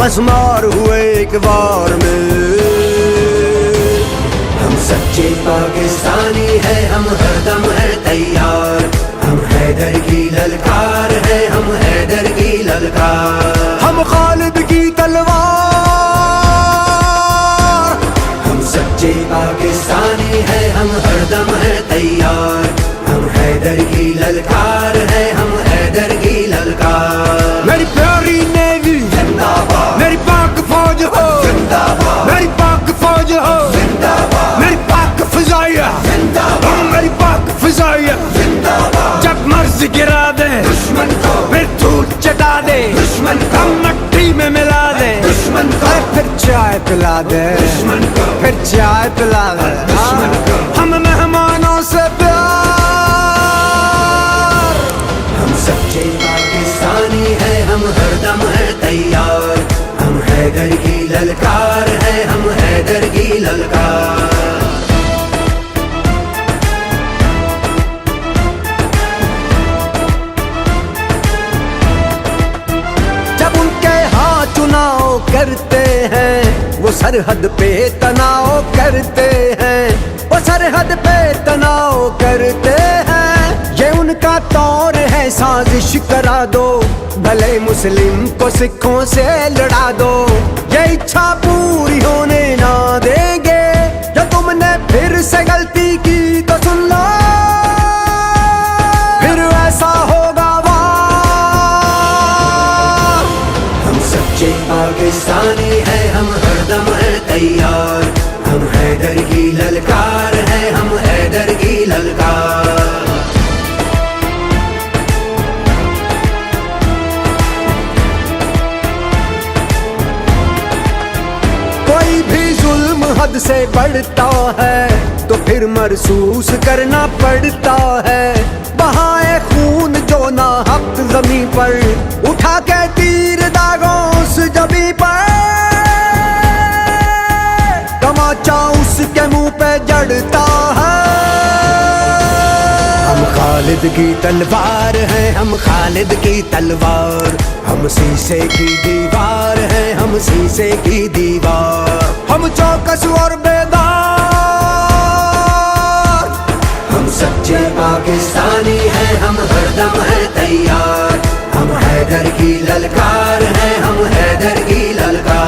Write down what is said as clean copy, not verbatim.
मस्मार हुए एक बार में। हम सच्चे पाकिस्तानी हैं, हम हरदम है तैयार। हम हैदर की ललकार है, हम हैदर की ललकार। हम खालिद की तलवार। हम सच्चे पाकिस्तानी हैं, हम हरदम है तैयार। हम हैदर की ललकार है, हम हैदर की ललकार। मेरी प्यारी नेवी जिंदाबाद, मेरी पाक फौज हो जिंदाबाद, मेरी पाक फौज हो जिंदाबाद, मेरी पाक फिजाइया जिंदाबाद, मेरी पाक फिजाइया। जिंदाबाद। जब मर्जी गिरा दे दुश्मन को, फिर धूल चटा दे, दुश्मन को, हम मट्टी में मिला दे, दुश्मन को, अरे फिर चाय पिला दे, दुश्मन को, फिर चाय पिला दे। दुश्मन को। हम मेहमानों से प्यार। हम सच्चे पाकिस्तानी हैं, हम हरदम है तैयार। हम हैदर की ललकार है, हम हैदर की ललकार। जब उनके हाथ चुनाव करते हैं, वो सरहद पे तनाव करते हैं, वो सरहद पे तनाव करते हैं। ये उनका तौर है, साजिश करा दो, भले मुस्लिम को सिखों से लड़ा दो। ये इच्छा पूरी होने ना देंगे, जो तुमने फिर से गलती की तो सुन लो, फिर ऐसा होगा हम सच्चे पाकिस्तानी हैं, हम हरदम है तैयार। हम हैदर की ललकार है, हम हैदर की ललकार। कोई भी जुल्म हद से बढ़ता है तो फिर महसूस करना पड़ता है। बहाए खून जो ना हक जमीन पर, उठा के तीर दागों उस जबी पर, तमाचा उसके मुंह पे जड़ता है। हम खालिद की तलवार हैं, हम खालिद की तलवार। हम शीशे की दीवार हैं, हम शीशे की दीवार। हम चौकस और बेदार। हम सच्चे पाकिस्तानी हैं, हम हरदम है तैयार। हम हैदर की ललकार है, हम हैदर की ललकार।